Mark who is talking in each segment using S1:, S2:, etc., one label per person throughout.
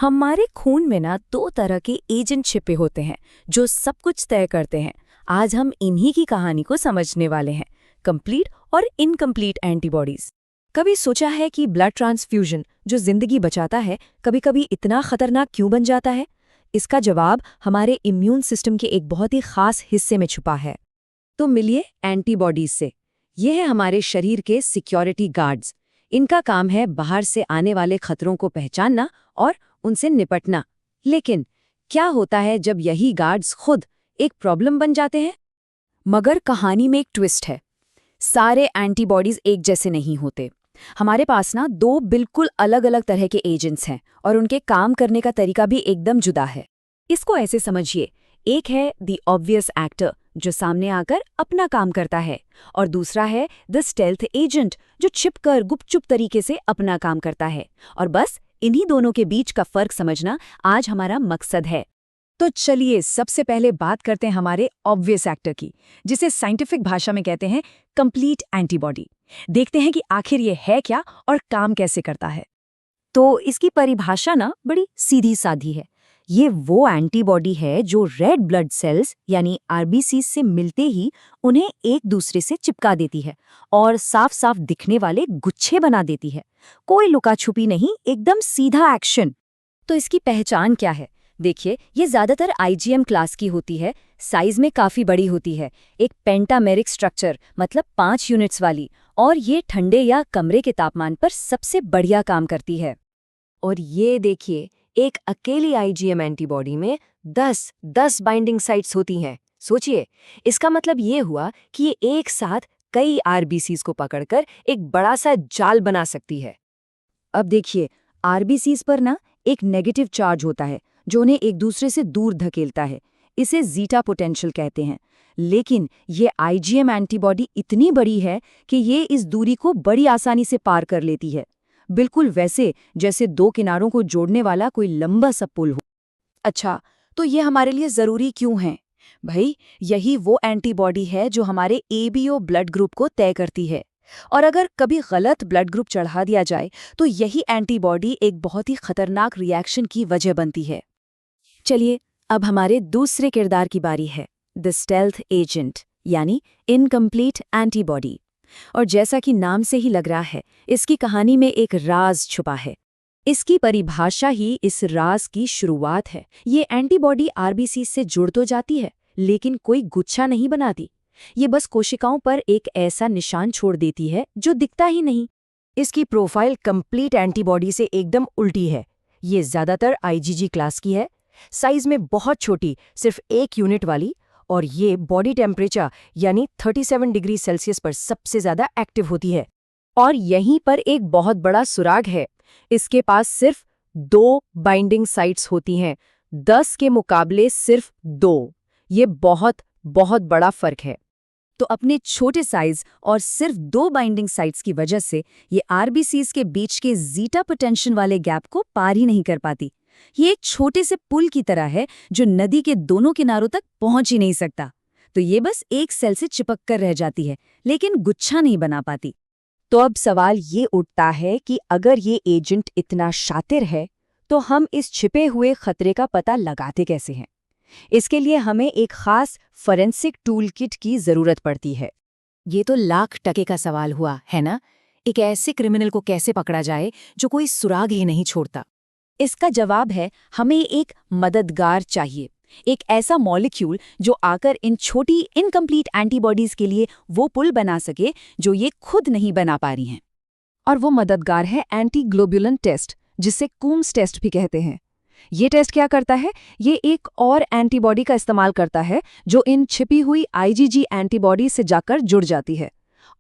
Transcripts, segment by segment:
S1: हमारे खून में ना दो तरह के एजेंट छिपे होते हैं जो सब कुछ तय करते हैं। आज हम इन्हीं की कहानी को समझने वाले हैं, कंप्लीट और इनकम्प्लीट एंटीबॉडीज। कभी सोचा है कि ब्लड ट्रांसफ्यूजन जो जिंदगी बचाता है कभी-कभी इतना खतरनाक क्यों बन जाता है? इसका जवाब हमारे इम्यून सिस्टम के एक बहुत ही खास हिस्से में छुपा है। तो मिलिए एंटीबॉडीज से। ये है हमारे शरीर के सिक्योरिटी गार्ड्स। इनका काम है बाहर से आने वाले खतरों को पहचानना और उनसे निपटना। लेकिन क्या होता है जब यही गार्ड्स खुद एक प्रॉब्लम बन जाते हैं? मगर कहानी में एक ट्विस्ट है। सारे एंटीबॉडीज एक जैसे नहीं होते। हमारे पास ना दो बिल्कुल अलग अलग तरह के एजेंट्स हैं और उनके काम करने का तरीका भी एकदम जुदा है। इसको ऐसे समझिए, एक है द ऑब्वियस एक्टर जो सामने आकर अपना काम करता है, और दूसरा है द स्टेल्थ एजेंट जो छिपकर गुपचुप तरीके से अपना काम करता है। और बस इन्हीं दोनों के बीच का फर्क समझना आज हमारा मकसद है। तो चलिए सबसे पहले बात करते हैं हमारे ऑब्वियस एक्टर की, जिसे साइंटिफिक भाषा में कहते हैं कंप्लीट एंटीबॉडी। देखते हैं कि आखिर ये है क्या और काम कैसे करता है। तो इसकी परिभाषा ना बड़ी सीधी साधी है। ये वो एंटीबॉडी है जो रेड ब्लड सेल्स यानी आरबीसी से मिलते ही उन्हें एक दूसरे से चिपका देती है और साफ साफ दिखने वाले गुच्छे बना देती है। कोई लुका छुपी नहीं, एकदम सीधा एक्शन। तो इसकी पहचान क्या है? देखिए, ये ज्यादातर आईजीएम क्लास की होती है, साइज में काफी बड़ी होती है, एक पेंटामेरिक स्ट्रक्चर मतलब 5 यूनिट्स वाली, और ये ठंडे या कमरे के तापमान पर सबसे बढ़िया काम करती है। और ये देखिए, एक अकेली आईजीएम एंटीबॉडी में 10 बाइंडिंग साइट्स होती हैं। सोचिए, इसका मतलब ये हुआ कि ये एक साथ कई आरबीसीज को पकड़कर एक बड़ा सा जाल बना सकती है। अब देखिए, आरबीसीज पर ना एक नेगेटिव चार्ज होता है जो उन्हें एक दूसरे से दूर धकेलता है। इसे जीटा पोटेंशियल कहते हैं। लेकिन ये आईजीएम एंटीबॉडी इतनी बड़ी है कि ये इस दूरी को बड़ी आसानी से पार कर लेती है, बिल्कुल वैसे जैसे दो किनारों को जोड़ने वाला कोई लंबा सा पुल हो। अच्छा, तो ये हमारे लिए ज़रूरी क्यों है? भाई, यही वो एंटीबॉडी है जो हमारे एबीओ ब्लड ग्रुप को तय करती है। और अगर कभी गलत ब्लड ग्रुप चढ़ा दिया जाए तो यही एंटीबॉडी एक बहुत ही खतरनाक रिएक्शन की वजह बनती है। चलिए, अब हमारे दूसरे किरदार की बारी है, द स्टेल्थ एजेंट यानी इनकम्प्लीट एंटीबॉडी। और जैसा कि नाम से ही लग रहा है, इसकी कहानी में एक राज छुपा है। इसकी परिभाषा ही इस राज की शुरुआत है। ये एंटीबॉडी आरबीसी से जुड़ तो जाती है, लेकिन कोई गुच्छा नहीं बनाती। ये बस कोशिकाओं पर एक ऐसा निशान छोड़ देती है जो दिखता ही नहीं। इसकी प्रोफाइल कंप्लीट एंटीबॉडी से एकदम उल्टी है। ये ज्यादातर आईजीजी क्लास की है, साइज में बहुत छोटी, सिर्फ 1 यूनिट वाली, और ये बॉडी टेम्परेचर यानी 37 डिग्री सेल्सियस पर सबसे ज्यादा एक्टिव होती है। और यहीं पर एक बहुत बड़ा सुराग है। इसके पास सिर्फ 2 बाइंडिंग साइट्स होती हैं, 10 के मुकाबले सिर्फ 2। ये बहुत बहुत बड़ा फर्क है। तो अपने छोटे साइज और सिर्फ 2 बाइंडिंग साइट्स की वजह से ये आरबीसीज के बीच के जीटा पोटेंशियल वाले गैप को पार ही नहीं कर पाती। ये एक छोटे से पुल की तरह है जो नदी के दोनों किनारों तक पहुंच ही नहीं सकता। तो ये बस एक सेल से चिपक कर रह जाती है, लेकिन गुच्छा नहीं बना पाती। तो अब सवाल ये उठता है कि अगर ये एजेंट इतना शातिर है तो हम इस छिपे हुए खतरे का पता लगाते कैसे हैं? इसके लिए हमें एक खास फॉरेंसिक टूल किट की जरूरत पड़ती है। ये तो लाख टके का सवाल हुआ है ना? एक ऐसे क्रिमिनल को कैसे पकड़ा जाए जो कोई सुराग ही नहीं छोड़ता? इसका जवाब है, हमें एक मददगार चाहिए, एक ऐसा मॉलिक्यूल जो आकर इन छोटी इनकम्प्लीट एंटीबॉडीज के लिए वो पुल बना सके जो ये खुद नहीं बना पा रही हैं। और वो मददगार है एंटीग्लोब्युलिन टेस्ट, जिसे कूम्स टेस्ट भी कहते हैं। ये टेस्ट क्या करता है? ये एक और एंटीबॉडी का इस्तेमाल करता है जो इन छिपी हुई आईजीजी एंटीबॉडी से जाकर जुड़ जाती है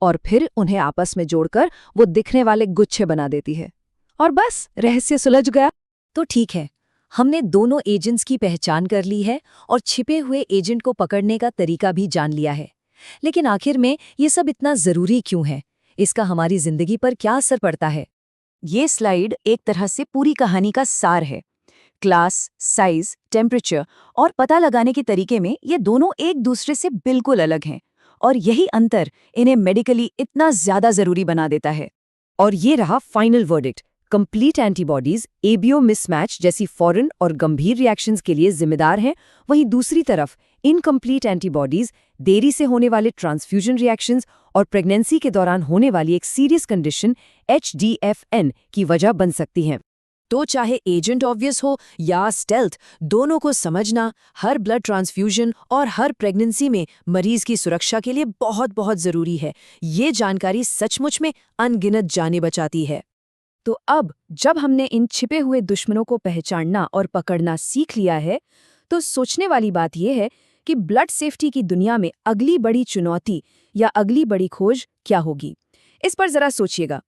S1: और फिर उन्हें आपस में जोड़कर वो दिखने वाले गुच्छे बना देती है। और बस रहस्य सुलझ गया। तो ठीक है, हमने दोनों एजेंट्स की पहचान कर ली है और छिपे हुए एजेंट को पकड़ने का तरीका भी जान लिया है। लेकिन आखिर में ये सब इतना जरूरी क्यों है? इसका हमारी जिंदगी पर क्या असर पड़ता है? ये स्लाइड एक तरह से पूरी कहानी का सार है। क्लास, साइज, टेम्परेचर और पता लगाने के तरीके में ये दोनों एक दूसरे से बिल्कुल अलग हैं, और यही अंतर इन्हें मेडिकली इतना ज्यादा जरूरी बना देता है। और ये रहा final verdict, complete antibodies ABO mismatch जैसी फौरन और गंभीर रिएक्शंस के लिए जिम्मेदार हैं, वहीं दूसरी तरफ इनकम्प्लीट एंटीबॉडीज देरी से होने वाले ट्रांसफ्यूजन रिएक्शंस और प्रेगनेंसी के दौरान होने वाली एक सीरियस कंडीशन HDFN की वजह बन सकती हैं। तो चाहे एजेंट ऑब्वियस हो या स्टेल्थ, दोनों को समझना हर ब्लड ट्रांसफ्यूजन और हर प्रेगनेंसी में मरीज की सुरक्षा के लिए बहुत बहुत जरूरी है। ये जानकारी सचमुच में अनगिनत जानें बचाती है। तो अब जब हमने इन छिपे हुए दुश्मनों को पहचानना और पकड़ना सीख लिया है, तो सोचने वाली बात यह है कि ब्लड सेफ्टी की दुनिया में अगली बड़ी चुनौती या अगली बड़ी खोज क्या होगी। इस पर जरा सोचिएगा।